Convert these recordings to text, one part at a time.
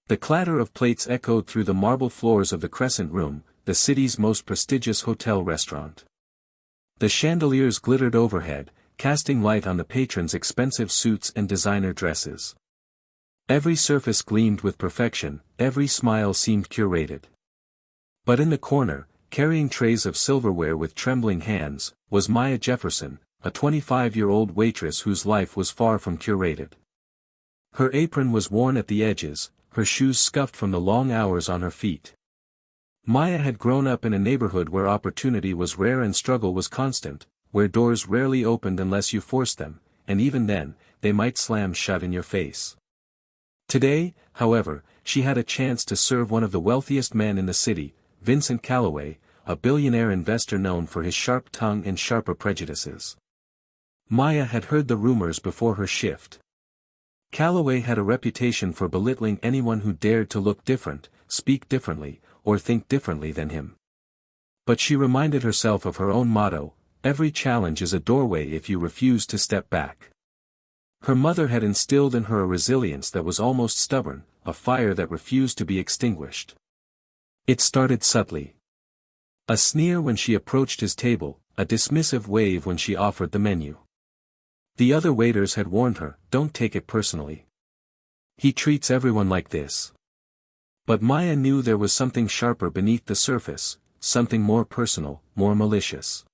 The clatter of plates echoed through the marble floors of the Crescent Room, the city's most prestigious hotel restaurant. The chandeliers glittered overhead, casting light on the patrons' expensive suits and designer dresses. Every surface gleamed with perfection, every smile seemed curated. But in the corner, carrying trays of silverware with trembling hands, was Maya Jefferson, a 25-year-old waitress whose life was far from curated. Her apron was worn at the edges, her shoes scuffed from the long hours on her feet. Maya had grown up in a neighborhood where opportunity was rare and struggle was constant, where doors rarely opened unless you forced them, and even then, they might slam shut in your face. Today, however, she had a chance to serve one of the wealthiest men in the city, Vincent Calloway, a billionaire investor known for his sharp tongue and sharper prejudices. Maya had heard the rumors before her shift. Calloway had a reputation for belittling anyone who dared to look different, speak differently, or think differently than him. But she reminded herself of her own motto, every challenge is a doorway if you refuse to step back. Her mother had instilled in her a resilience that was almost stubborn, a fire that refused to be extinguished. It started subtly. A sneer when she approached his table, a dismissive wave when she offered the menu. The other waiters had warned her, don't take it personally. He treats everyone like this. But Maya knew there was something sharper beneath the surface, something more personal, more malicious.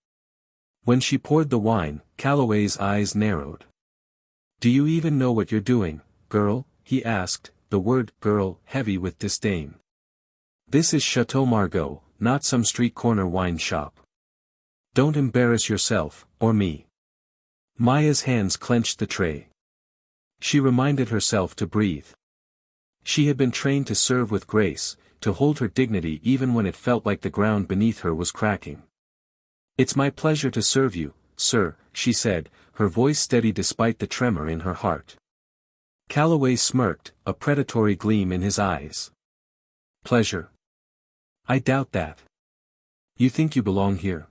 When she poured the wine, Calloway's eyes narrowed. Do you even know what you're doing, girl? He asked, the word girl heavy with disdain. This is Chateau Margaux, not some street corner wine shop. Don't embarrass yourself, or me. Maya's hands clenched the tray. She reminded herself to breathe. She had been trained to serve with grace, to hold her dignity even when it felt like the ground beneath her was cracking. It's my pleasure to serve you, sir, she said, her voice steady despite the tremor in her heart. Calloway smirked, a predatory gleam in his eyes. Pleasure? I doubt that. You think you belong here?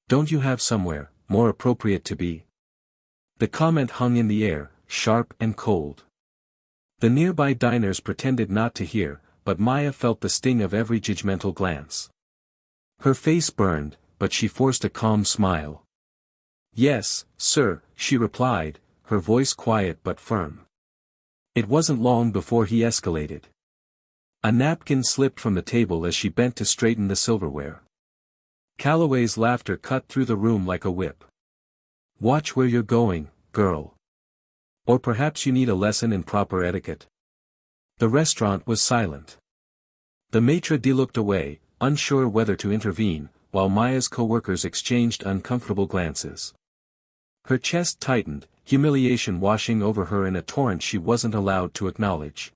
Don't you have somewhere more appropriate to be? The comment hung in the air, sharp and cold. The nearby diners pretended not to hear, but Maya felt the sting of every judgmental glance. Her face burned, but she forced a calm smile. Yes, sir, she replied, her voice quiet but firm. It wasn't long before he escalated. A napkin slipped from the table as she bent to straighten the silverware. Calloway's laughter cut through the room like a whip. Watch where you're going, girl. Or perhaps you need a lesson in proper etiquette. The restaurant was silent. The maitre d' looked away, unsure whether to intervene, while Maya's co-workers exchanged uncomfortable glances. Her chest tightened, humiliation washing over her in a torrent she wasn't allowed to acknowledge.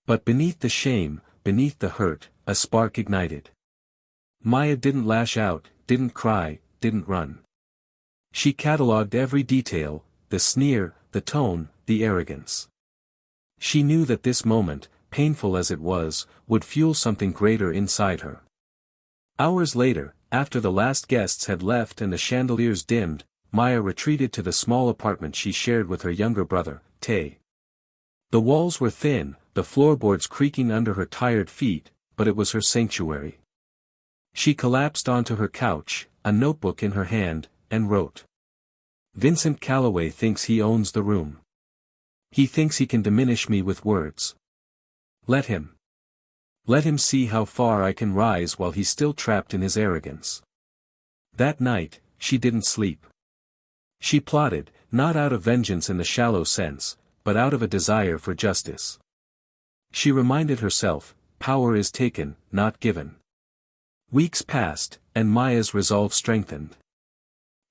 But beneath the shame, beneath the hurt, a spark ignited. Maya didn't lash out, didn't cry, didn't run. She catalogued every detail, the sneer, the tone, the arrogance. She knew that this moment, painful as it was, would fuel something greater inside her. Hours later, after the last guests had left and the chandeliers dimmed, Maya retreated to the small apartment she shared with her younger brother, Tay. The walls were thin, the floorboards creaking under her tired feet, but it was her sanctuary. She collapsed onto her couch, a notebook in her hand, and wrote. Vincent Calloway thinks he owns the room. He thinks he can diminish me with words. Let him. Let him see how far I can rise while he's still trapped in his arrogance. That night, she didn't sleep. She plotted, not out of vengeance in the shallow sense, but out of a desire for justice. She reminded herself, power is taken, not given. Weeks passed, and Maya's resolve strengthened.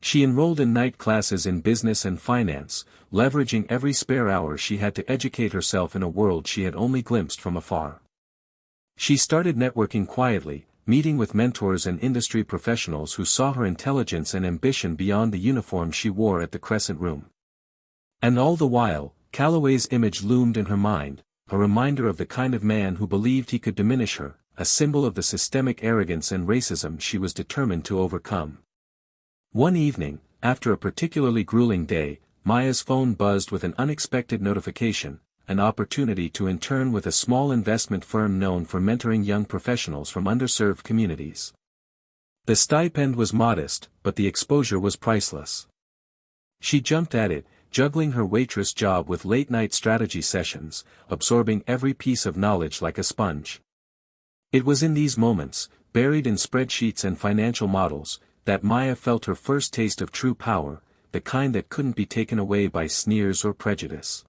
She enrolled in night classes in business and finance, leveraging every spare hour she had to educate herself in a world she had only glimpsed from afar. She started networking quietly, meeting with mentors and industry professionals who saw her intelligence and ambition beyond the uniform she wore at the Crescent Room. And all the while, Calloway's image loomed in her mind, a reminder of the kind of man who believed he could diminish her, a symbol of the systemic arrogance and racism she was determined to overcome. One evening, after a particularly grueling day, Maya's phone buzzed with an unexpected notification, an opportunity to intern with a small investment firm known for mentoring young professionals from underserved communities. The stipend was modest, but the exposure was priceless. She jumped at it, juggling her waitress job with late-night strategy sessions, absorbing every piece of knowledge like a sponge. It was in these moments, buried in spreadsheets and financial models, that Maya felt her first taste of true power, the kind that couldn't be taken away by sneers or prejudice.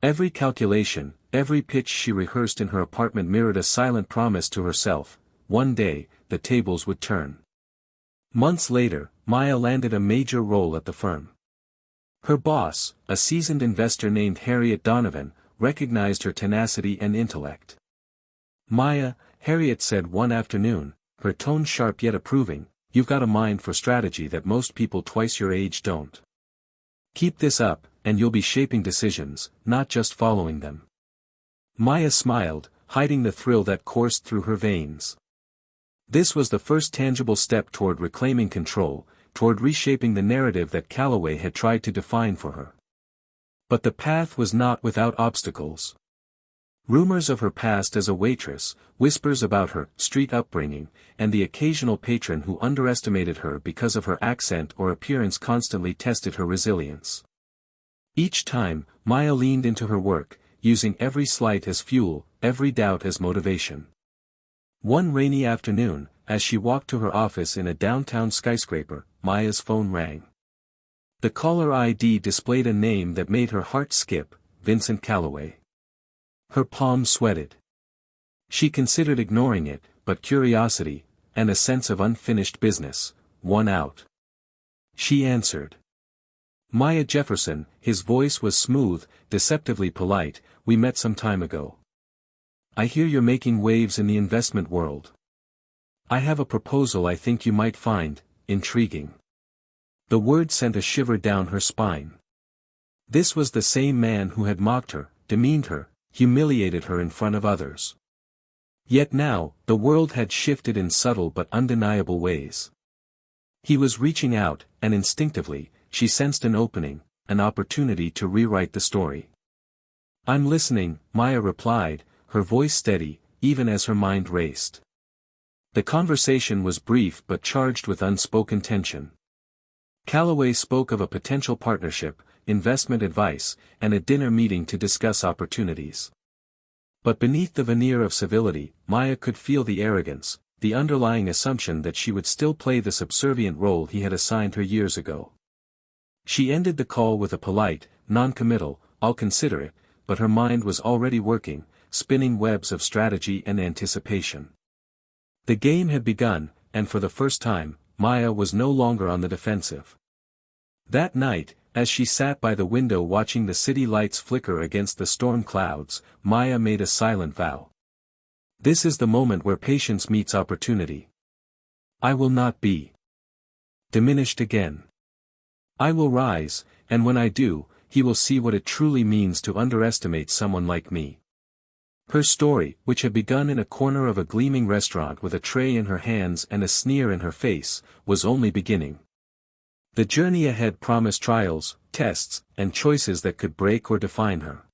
Every calculation, every pitch she rehearsed in her apartment mirrored a silent promise to herself: one day, the tables would turn. Months later, Maya landed a major role at the firm. Her boss, a seasoned investor named Harriet Donovan, recognized her tenacity and intellect. "Maya," Harriet said one afternoon, her tone sharp yet approving, "you've got a mind for strategy that most people twice your age don't. Keep this up, and you'll be shaping decisions, not just following them." Maya smiled, hiding the thrill that coursed through her veins. This was the first tangible step toward reclaiming control, toward reshaping the narrative that Calloway had tried to define for her. But the path was not without obstacles. Rumors of her past as a waitress, whispers about her street upbringing, and the occasional patron who underestimated her because of her accent or appearance constantly tested her resilience. Each time, Maya leaned into her work, using every slight as fuel, every doubt as motivation. One rainy afternoon, as she walked to her office in a downtown skyscraper, Maya's phone rang. The caller ID displayed a name that made her heart skip: Vincent Calloway. Her palms sweated. She considered ignoring it, but curiosity, and a sense of unfinished business, won out. She answered. "Maya Jefferson," his voice was smooth, deceptively polite, "we met some time ago. I hear you're making waves in the investment world. I have a proposal I think you might find intriguing." The word sent a shiver down her spine. This was the same man who had mocked her, demeaned her, humiliated her in front of others. Yet now, the world had shifted in subtle but undeniable ways. He was reaching out, and instinctively, she sensed an opening, an opportunity to rewrite the story. "I'm listening," Maya replied, her voice steady, even as her mind raced. The conversation was brief but charged with unspoken tension. Calloway spoke of a potential partnership, investment advice, and a dinner meeting to discuss opportunities. But beneath the veneer of civility, Maya could feel the arrogance, the underlying assumption that she would still play the subservient role he had assigned her years ago. She ended the call with a polite, non-committal, "I'll consider it," but her mind was already working, spinning webs of strategy and anticipation. The game had begun, and for the first time, Maya was no longer on the defensive. That night, as she sat by the window watching the city lights flicker against the storm clouds, Maya made a silent vow. "This is the moment where patience meets opportunity. I will not be diminished again. I will rise, and when I do, he will see what it truly means to underestimate someone like me." Her story, which had begun in a corner of a gleaming restaurant with a tray in her hands and a sneer in her face, was only beginning. The journey ahead promised trials, tests, and choices that could break or define her.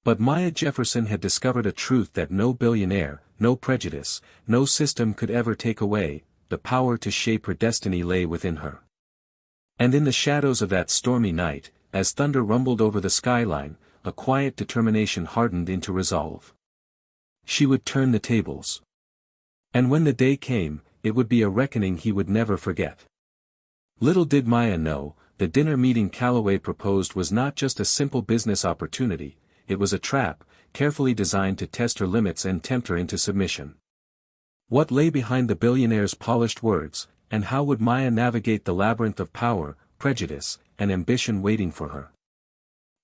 But Maya Jefferson had discovered a truth that no billionaire, no prejudice, no system could ever take away: the power to shape her destiny lay within her. And in the shadows of that stormy night, as thunder rumbled over the skyline, a quiet determination hardened into resolve. She would turn the tables. And when the day came, it would be a reckoning he would never forget. Little did Maya know, the dinner meeting Calloway proposed was not just a simple business opportunity, it was a trap, carefully designed to test her limits and tempt her into submission. What lay behind the billionaire's polished words, and how would Maya navigate the labyrinth of power, prejudice, and ambition waiting for her?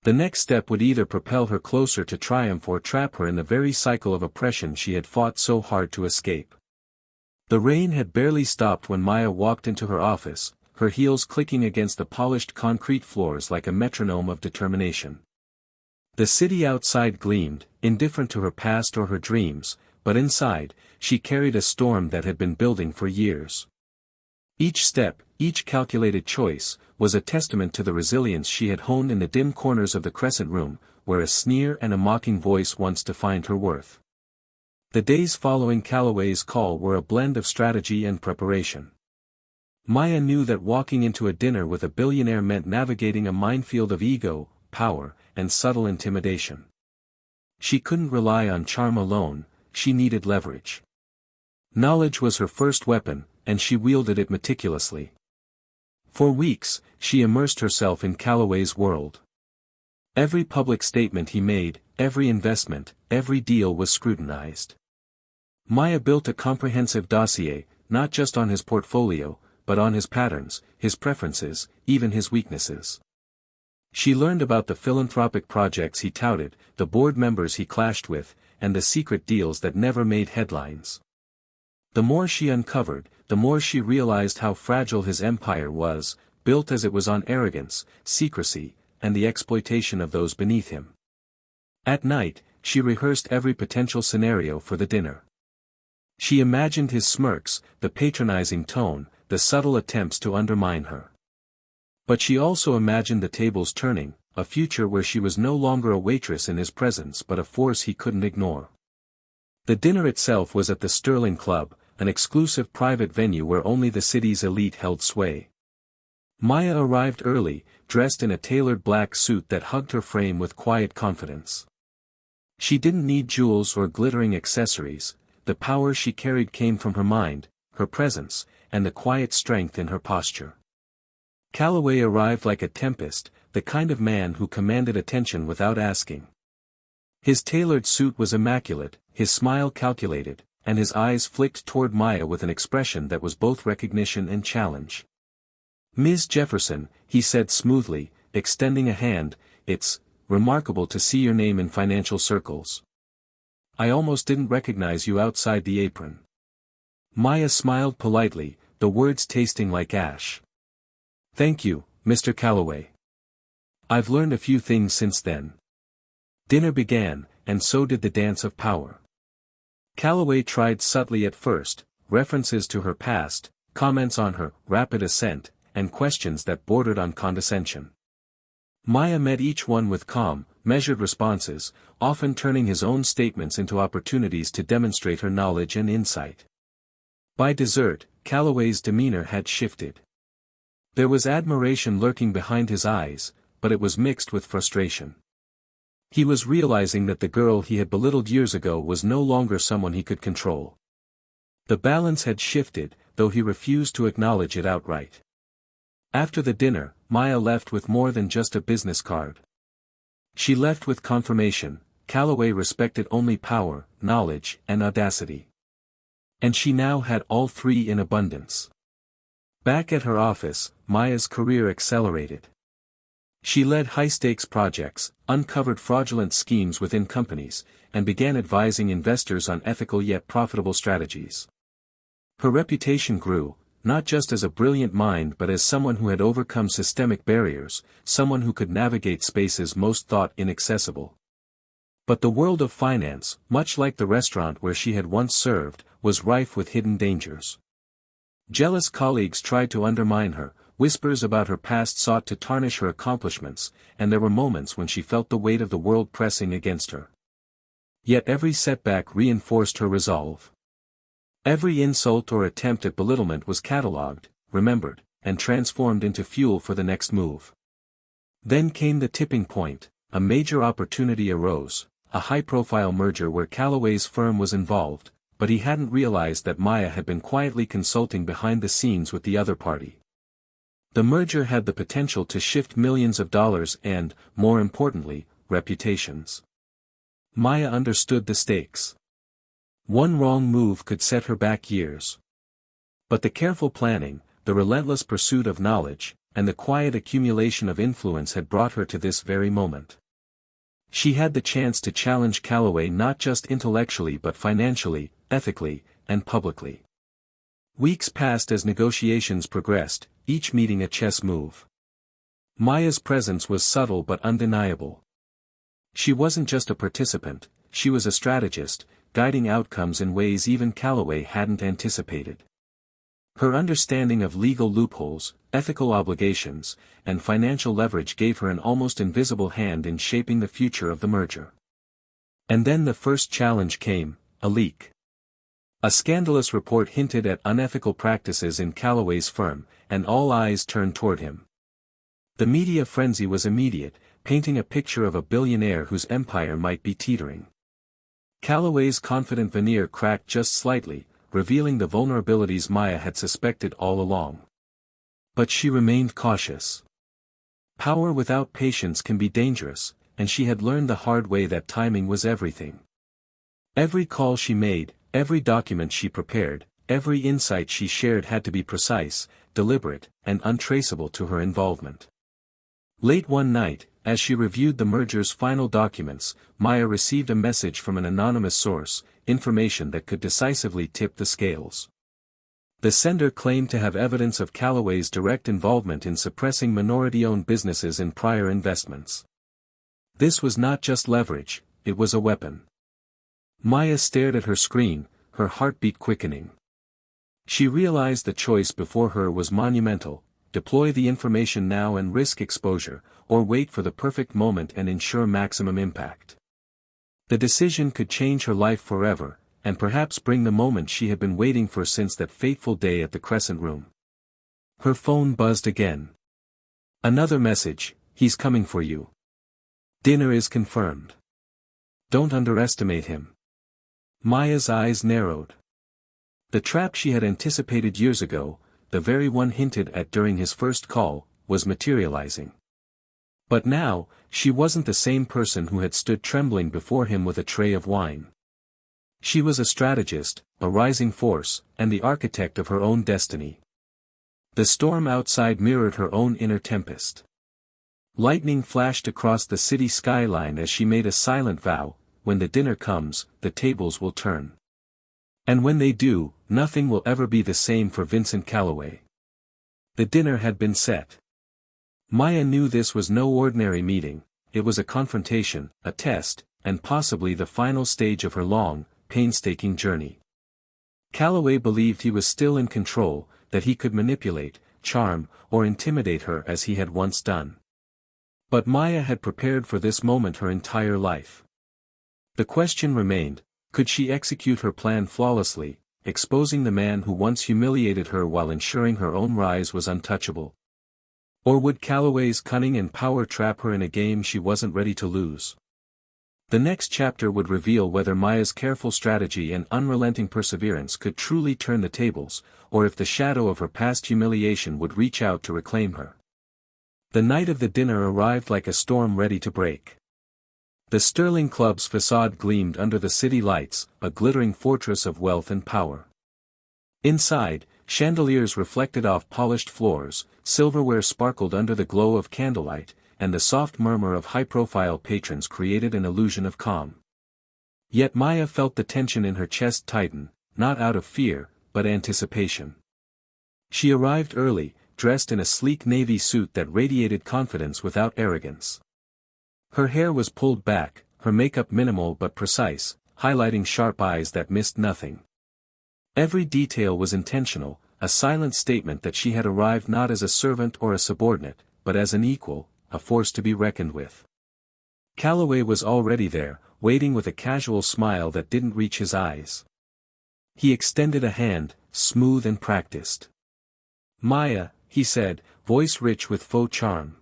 The next step would either propel her closer to triumph or trap her in the very cycle of oppression she had fought so hard to escape. The rain had barely stopped when Maya walked into her office, her heels clicking against the polished concrete floors like a metronome of determination. The city outside gleamed, indifferent to her past or her dreams, but inside, she carried a storm that had been building for years. Each step, each calculated choice, was a testament to the resilience she had honed in the dim corners of the Crescent Room, where a sneer and a mocking voice once defined her worth. The days following Calloway's call were a blend of strategy and preparation. Maya knew that walking into a dinner with a billionaire meant navigating a minefield of ego, power, and subtle intimidation. She couldn't rely on charm alone, she needed leverage. Knowledge was her first weapon, and she wielded it meticulously. For weeks, she immersed herself in Calloway's world. Every public statement he made, every investment, every deal was scrutinized. Maya built a comprehensive dossier, not just on his portfolio, but on his patterns, his preferences, even his weaknesses. She learned about the philanthropic projects he touted, the board members he clashed with, and the secret deals that never made headlines. The more she uncovered, the more she realized how fragile his empire was, built as it was on arrogance, secrecy, and the exploitation of those beneath him. At night, she rehearsed every potential scenario for the dinner. She imagined his smirks, the patronizing tone, the subtle attempts to undermine her. But she also imagined the tables turning, a future where she was no longer a waitress in his presence but a force he couldn't ignore. The dinner itself was at the Sterling Club, an exclusive private venue where only the city's elite held sway. Maya arrived early, dressed in a tailored black suit that hugged her frame with quiet confidence. She didn't need jewels or glittering accessories, the power she carried came from her mind, her presence, and the quiet strength in her posture. Calloway arrived like a tempest, the kind of man who commanded attention without asking. His tailored suit was immaculate, his smile calculated, and his eyes flicked toward Maya with an expression that was both recognition and challenge. "Ms. Jefferson," he said smoothly, extending a hand, "it's remarkable to see your name in financial circles. I almost didn't recognize you outside the apron." Maya smiled politely, the words tasting like ash. "Thank you, Mr. Calloway. I've learned a few things since then." Dinner began, and so did the dance of power. Calloway tried subtly at first, references to her past, comments on her rapid ascent, and questions that bordered on condescension. Maya met each one with calm, measured responses, often turning his own statements into opportunities to demonstrate her knowledge and insight. By dessert, Calloway's demeanor had shifted. There was admiration lurking behind his eyes, but it was mixed with frustration. He was realizing that the girl he had belittled years ago was no longer someone he could control. The balance had shifted, though he refused to acknowledge it outright. After the dinner, Maya left with more than just a business card. She left with confirmation: Calloway respected only power, knowledge, and audacity. And she now had all three in abundance. Back at her office, Maya's career accelerated. She led high-stakes projects, uncovered fraudulent schemes within companies, and began advising investors on ethical yet profitable strategies. Her reputation grew, not just as a brilliant mind but as someone who had overcome systemic barriers, someone who could navigate spaces most thought inaccessible. But the world of finance, much like the restaurant where she had once served, was rife with hidden dangers. Jealous colleagues tried to undermine her, whispers about her past sought to tarnish her accomplishments, and there were moments when she felt the weight of the world pressing against her. Yet every setback reinforced her resolve. Every insult or attempt at belittlement was catalogued, remembered, and transformed into fuel for the next move. Then came the tipping point. A major opportunity arose, a high-profile merger where Calloway's firm was involved, but he hadn't realized that Maya had been quietly consulting behind the scenes with the other party. The merger had the potential to shift millions of dollars and, more importantly, reputations. Maya understood the stakes. One wrong move could set her back years. But the careful planning, the relentless pursuit of knowledge, and the quiet accumulation of influence had brought her to this very moment. She had the chance to challenge Calloway not just intellectually but financially, ethically, and publicly. Weeks passed as negotiations progressed, each meeting a chess move. Maya's presence was subtle but undeniable. She wasn't just a participant, she was a strategist, guiding outcomes in ways even Calloway hadn't anticipated. Her understanding of legal loopholes, ethical obligations, and financial leverage gave her an almost invisible hand in shaping the future of the merger. And then the first challenge came, a leak. A scandalous report hinted at unethical practices in Calloway's firm, and all eyes turned toward him. The media frenzy was immediate, painting a picture of a billionaire whose empire might be teetering. Calloway's confident veneer cracked just slightly, revealing the vulnerabilities Maya had suspected all along. But she remained cautious. Power without patience can be dangerous, and she had learned the hard way that timing was everything. Every call she made, every document she prepared, every insight she shared had to be precise, deliberate, and untraceable to her involvement. Late one night, as she reviewed the merger's final documents, Maya received a message from an anonymous source, information that could decisively tip the scales. The sender claimed to have evidence of Calloway's direct involvement in suppressing minority-owned businesses in prior investments. This was not just leverage, it was a weapon. Maya stared at her screen, her heartbeat quickening. She realized the choice before her was monumental: deploy the information now and risk exposure, or wait for the perfect moment and ensure maximum impact. The decision could change her life forever, and perhaps bring the moment she had been waiting for since that fateful day at the Crescent Room. Her phone buzzed again. Another message: he's coming for you. Dinner is confirmed. Don't underestimate him. Maya's eyes narrowed. The trap she had anticipated years ago, the very one hinted at during his first call, was materializing. But now, she wasn't the same person who had stood trembling before him with a tray of wine. She was a strategist, a rising force, and the architect of her own destiny. The storm outside mirrored her own inner tempest. Lightning flashed across the city skyline as she made a silent vow: when the dinner comes, the tables will turn. And when they do, nothing will ever be the same for Vincent Calloway. The dinner had been set. Maya knew this was no ordinary meeting, it was a confrontation, a test, and possibly the final stage of her long, painstaking journey. Calloway believed he was still in control, that he could manipulate, charm, or intimidate her as he had once done. But Maya had prepared for this moment her entire life. The question remained: could she execute her plan flawlessly, exposing the man who once humiliated her while ensuring her own rise was untouchable? Or would Calloway's cunning and power trap her in a game she wasn't ready to lose? The next chapter would reveal whether Maya's careful strategy and unrelenting perseverance could truly turn the tables, or if the shadow of her past humiliation would reach out to reclaim her. The night of the dinner arrived like a storm ready to break. The Sterling Club's facade gleamed under the city lights, a glittering fortress of wealth and power. Inside, chandeliers reflected off polished floors, silverware sparkled under the glow of candlelight, and the soft murmur of high-profile patrons created an illusion of calm. Yet Maya felt the tension in her chest tighten, not out of fear, but anticipation. She arrived early, dressed in a sleek navy suit that radiated confidence without arrogance. Her hair was pulled back, her makeup minimal but precise, highlighting sharp eyes that missed nothing. Every detail was intentional, a silent statement that she had arrived not as a servant or a subordinate, but as an equal, a force to be reckoned with. Calloway was already there, waiting with a casual smile that didn't reach his eyes. He extended a hand, smooth and practiced. "Maya," he said, voice rich with faux charm.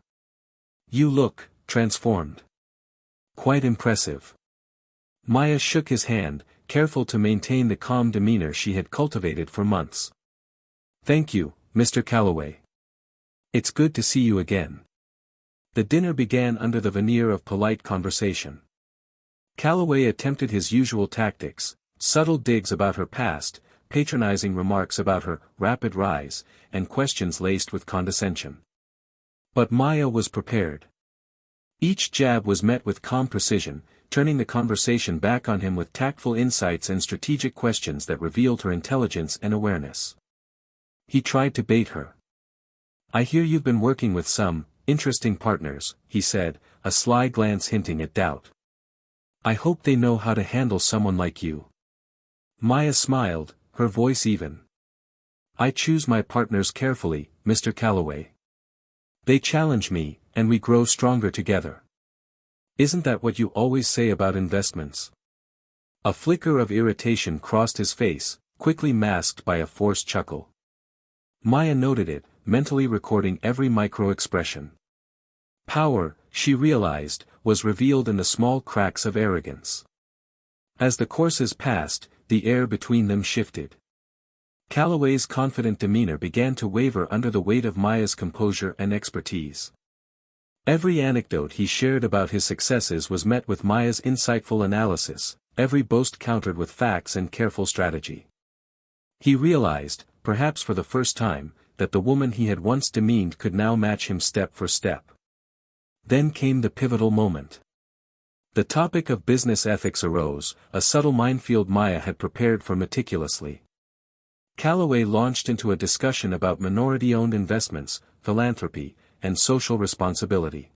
"You look transformed. Quite impressive." Maya shook his hand, careful to maintain the calm demeanor she had cultivated for months. "Thank you, Mr. Calloway. It's good to see you again." The dinner began under the veneer of polite conversation. Calloway attempted his usual tactics: subtle digs about her past, patronizing remarks about her rapid rise, and questions laced with condescension. But Maya was prepared. Each jab was met with calm precision, turning the conversation back on him with tactful insights and strategic questions that revealed her intelligence and awareness. He tried to bait her. "I hear you've been working with some interesting partners," he said, a sly glance hinting at doubt. "I hope they know how to handle someone like you." Maya smiled, her voice even. I choose my partners carefully, Mr. Calloway. They challenge me, and we grow stronger together. Isn't that what you always say about investments? A flicker of irritation crossed his face, quickly masked by a forced chuckle. Maya noted it, mentally recording every micro-expression. Power, she realized, was revealed in the small cracks of arrogance. As the courses passed, the air between them shifted. Calloway's confident demeanor began to waver under the weight of Maya's composure and expertise. Every anecdote he shared about his successes was met with Maya's insightful analysis, every boast countered with facts and careful strategy. He realized, perhaps for the first time, that the woman he had once demeaned could now match him step for step. Then came the pivotal moment. The topic of business ethics arose, a subtle minefield Maya had prepared for meticulously. Calloway launched into a discussion about minority-owned investments, philanthropy, and social responsibility.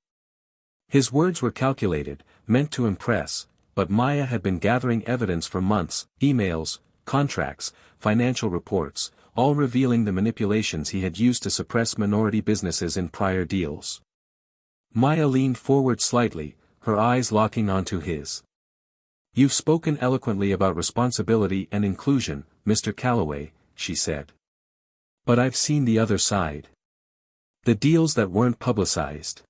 His words were calculated, meant to impress, but Maya had been gathering evidence for months, emails, contracts, financial reports, all revealing the manipulations he had used to suppress minority businesses in prior deals. Maya leaned forward slightly, her eyes locking onto his. "You've spoken eloquently about responsibility and inclusion, Mr. Calloway," she said. "But I've seen the other side. The deals that weren't publicized.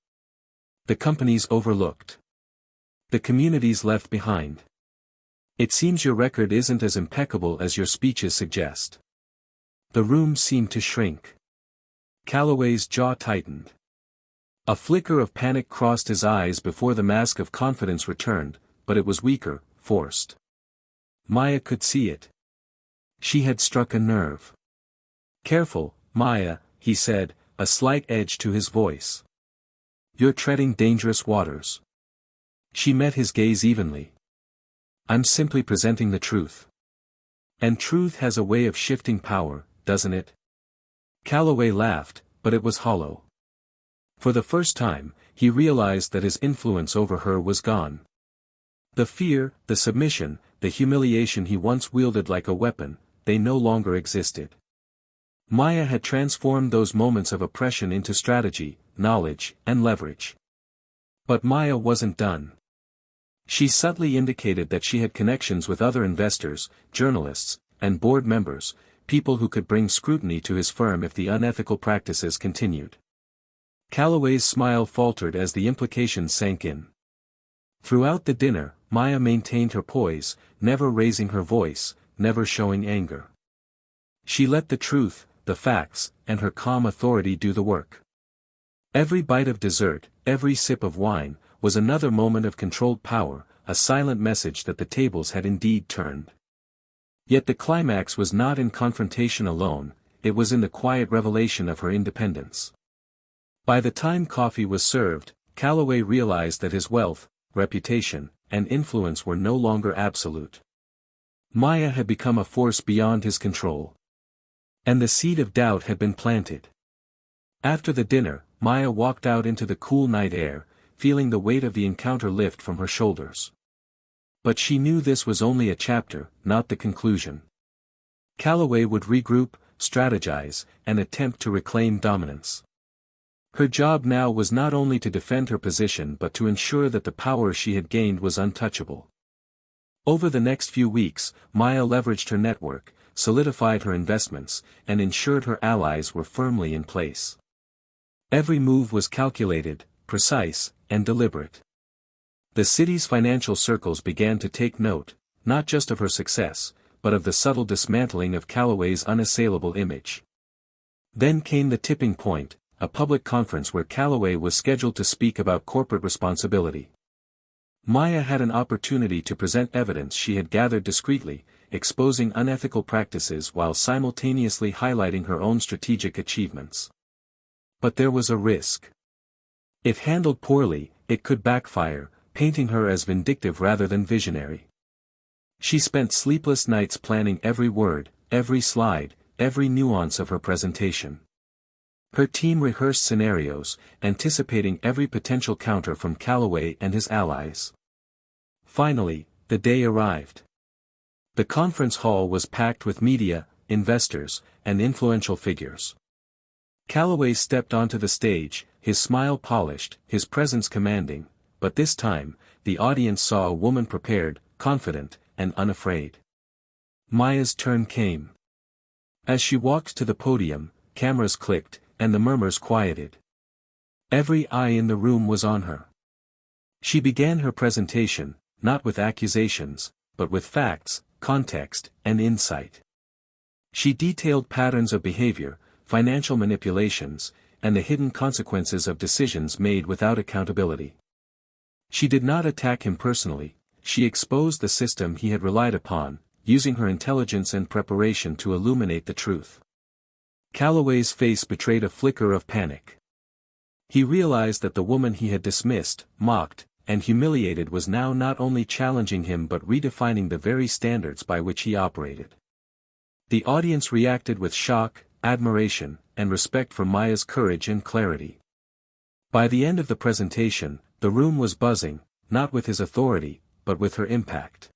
The companies overlooked. The communities left behind. It seems your record isn't as impeccable as your speeches suggest." The room seemed to shrink. Calloway's jaw tightened. A flicker of panic crossed his eyes before the mask of confidence returned, but it was weaker, forced. Maya could see it. She had struck a nerve. "Careful, Maya," he said, a slight edge to his voice. "You're treading dangerous waters." She met his gaze evenly. "I'm simply presenting the truth. And truth has a way of shifting power, doesn't it?" Calloway laughed, but it was hollow. For the first time, he realized that his influence over her was gone. The fear, the submission, the humiliation he once wielded like a weapon, they no longer existed. Maya had transformed those moments of oppression into strategy, knowledge, and leverage. But Maya wasn't done. She subtly indicated that she had connections with other investors, journalists, and board members, people who could bring scrutiny to his firm if the unethical practices continued. Calloway's smile faltered as the implications sank in. Throughout the dinner, Maya maintained her poise, never raising her voice, never showing anger. She let the truth, the facts, and her calm authority do the work. Every bite of dessert, every sip of wine, was another moment of controlled power, a silent message that the tables had indeed turned. Yet the climax was not in confrontation alone, it was in the quiet revelation of her independence. By the time coffee was served, Calloway realized that his wealth, reputation, and influence were no longer absolute. Maya had become a force beyond his control. And the seed of doubt had been planted. After the dinner, Maya walked out into the cool night air, feeling the weight of the encounter lift from her shoulders. But she knew this was only a chapter, not the conclusion. Calloway would regroup, strategize, and attempt to reclaim dominance. Her job now was not only to defend her position but to ensure that the power she had gained was untouchable. Over the next few weeks, Maya leveraged her network, solidified her investments, and ensured her allies were firmly in place. Every move was calculated, precise, and deliberate. The city's financial circles began to take note, not just of her success, but of the subtle dismantling of Calloway's unassailable image. Then came the tipping point, a public conference where Calloway was scheduled to speak about corporate responsibility. Maya had an opportunity to present evidence she had gathered discreetly, exposing unethical practices while simultaneously highlighting her own strategic achievements. But there was a risk. If handled poorly, it could backfire, painting her as vindictive rather than visionary. She spent sleepless nights planning every word, every slide, every nuance of her presentation. Her team rehearsed scenarios, anticipating every potential counter from Calloway and his allies. Finally, the day arrived. The conference hall was packed with media, investors, and influential figures. Calloway stepped onto the stage, his smile polished, his presence commanding, but this time, the audience saw a woman prepared, confident, and unafraid. Maya's turn came. As she walked to the podium, cameras clicked, and the murmurs quieted. Every eye in the room was on her. She began her presentation, not with accusations, but with facts, context, and insight. She detailed patterns of behavior, financial manipulations, and the hidden consequences of decisions made without accountability. She did not attack him personally, she exposed the system he had relied upon, using her intelligence and preparation to illuminate the truth. Calloway's face betrayed a flicker of panic. He realized that the woman he had dismissed, mocked, and humiliated was now not only challenging him but redefining the very standards by which he operated. The audience reacted with shock, admiration, and respect for Maya's courage and clarity. By the end of the presentation, the room was buzzing, not with his authority, but with her impact.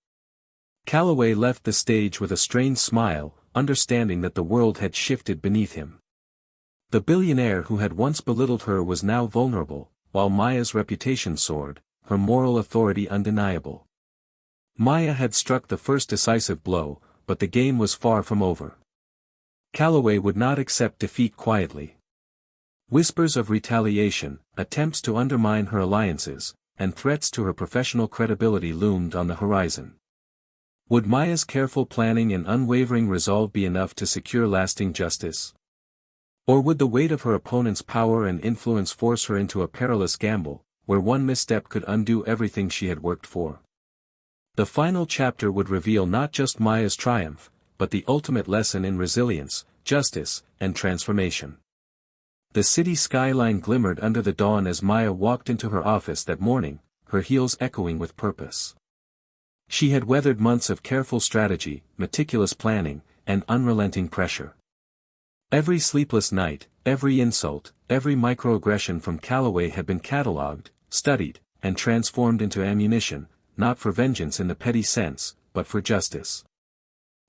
Calloway left the stage with a strained smile, understanding that the world had shifted beneath him. The billionaire who had once belittled her was now vulnerable, while Maya's reputation soared, her moral authority undeniable. Maya had struck the first decisive blow, but the game was far from over. Calloway would not accept defeat quietly. Whispers of retaliation, attempts to undermine her alliances, and threats to her professional credibility loomed on the horizon. Would Maya's careful planning and unwavering resolve be enough to secure lasting justice? Or would the weight of her opponent's power and influence force her into a perilous gamble, where one misstep could undo everything she had worked for? The final chapter would reveal not just Maya's triumph, but the ultimate lesson in resilience, justice, and transformation. The city skyline glimmered under the dawn as Maya walked into her office that morning, her heels echoing with purpose. She had weathered months of careful strategy, meticulous planning, and unrelenting pressure. Every sleepless night, every insult, every microaggression from Calloway had been catalogued, studied, and transformed into ammunition, not for vengeance in the petty sense, but for justice.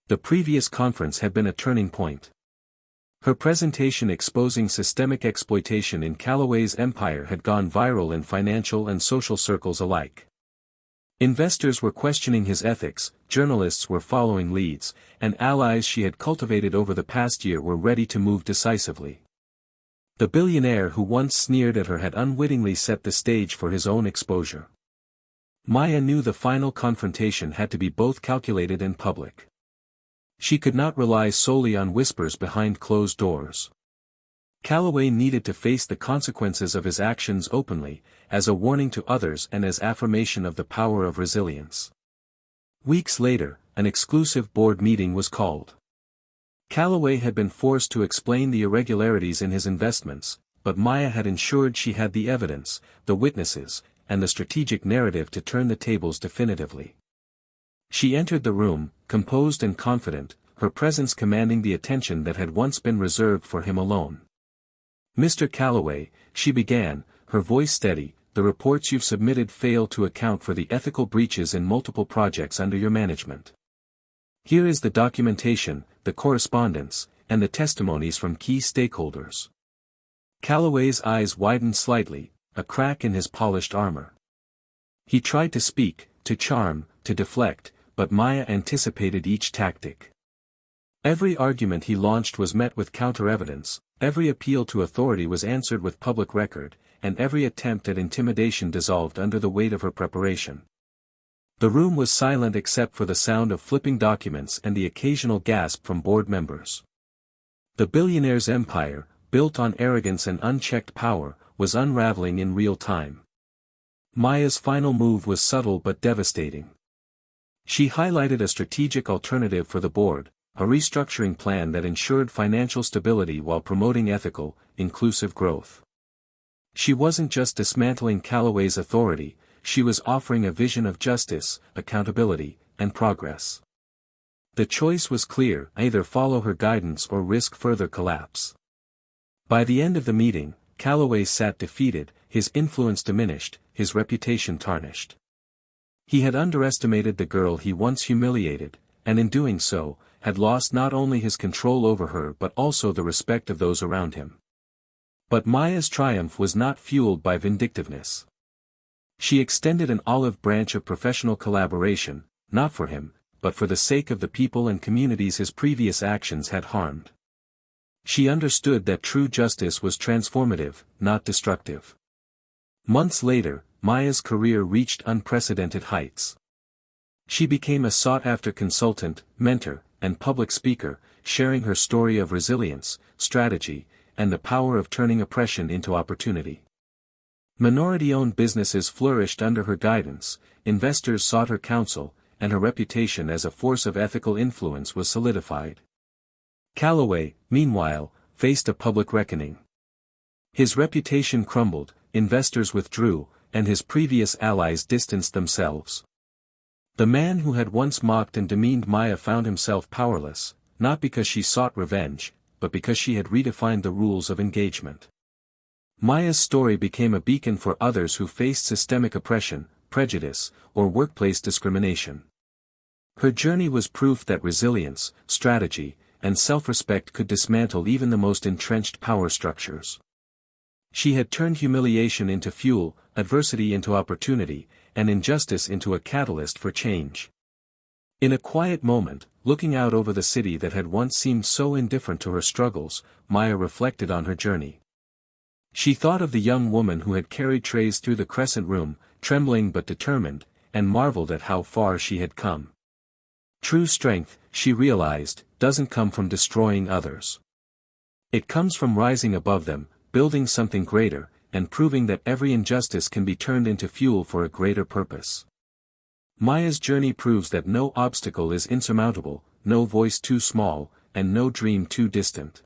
The previous conference had been a turning point. Her presentation exposing systemic exploitation in Calloway's empire had gone viral in financial and social circles alike. Investors were questioning his ethics, journalists were following leads, and allies she had cultivated over the past year were ready to move decisively. The billionaire who once sneered at her had unwittingly set the stage for his own exposure. Maya knew the final confrontation had to be both calculated and public. She could not rely solely on whispers behind closed doors. Calloway needed to face the consequences of his actions openly, as a warning to others and as affirmation of the power of resilience. Weeks later, an exclusive board meeting was called. Calloway had been forced to explain the irregularities in his investments, but Maya had ensured she had the evidence, the witnesses, and the strategic narrative to turn the tables definitively. She entered the room, composed and confident, her presence commanding the attention that had once been reserved for him alone. "Mr. Calloway," she began, her voice steady, "the reports you've submitted fail to account for the ethical breaches in multiple projects under your management. Here is the documentation, the correspondence, and the testimonies from key stakeholders." Calloway's eyes widened slightly, a crack in his polished armor. He tried to speak, to charm, to deflect, but Maya anticipated each tactic. Every argument he launched was met with counter-evidence, every appeal to authority was answered with public record, and every attempt at intimidation dissolved under the weight of her preparation. The room was silent except for the sound of flipping documents and the occasional gasp from board members. The billionaire's empire, built on arrogance and unchecked power, was unraveling in real time. Maya's final move was subtle but devastating. She highlighted a strategic alternative for the board, a restructuring plan that ensured financial stability while promoting ethical, inclusive growth. She wasn't just dismantling Calloway's authority, she was offering a vision of justice, accountability, and progress. The choice was clear: either follow her guidance or risk further collapse. By the end of the meeting, Calloway sat defeated, his influence diminished, his reputation tarnished. He had underestimated the girl he once humiliated, and in doing so, had lost not only his control over her but also the respect of those around him. But Maya's triumph was not fueled by vindictiveness. She extended an olive branch of professional collaboration, not for him, but for the sake of the people and communities his previous actions had harmed. She understood that true justice was transformative, not destructive. Months later, Maya's career reached unprecedented heights. She became a sought-after consultant, mentor, and public speaker, sharing her story of resilience, strategy, and the power of turning oppression into opportunity. Minority-owned businesses flourished under her guidance, investors sought her counsel, and her reputation as a force of ethical influence was solidified. Calloway, meanwhile, faced a public reckoning. His reputation crumbled, investors withdrew, and his previous allies distanced themselves. The man who had once mocked and demeaned Maya found himself powerless, not because she sought revenge, but because she had redefined the rules of engagement. Maya's story became a beacon for others who faced systemic oppression, prejudice, or workplace discrimination. Her journey was proof that resilience, strategy, and self-respect could dismantle even the most entrenched power structures. She had turned humiliation into fuel, adversity into opportunity, and injustice into a catalyst for change. In a quiet moment, looking out over the city that had once seemed so indifferent to her struggles, Maya reflected on her journey. She thought of the young woman who had carried trays through the Crescent Room, trembling but determined, and marveled at how far she had come. True strength, she realized, doesn't come from destroying others. It comes from rising above them, building something greater, and proving that every injustice can be turned into fuel for a greater purpose. Maya's journey proves that no obstacle is insurmountable, no voice too small, and no dream too distant.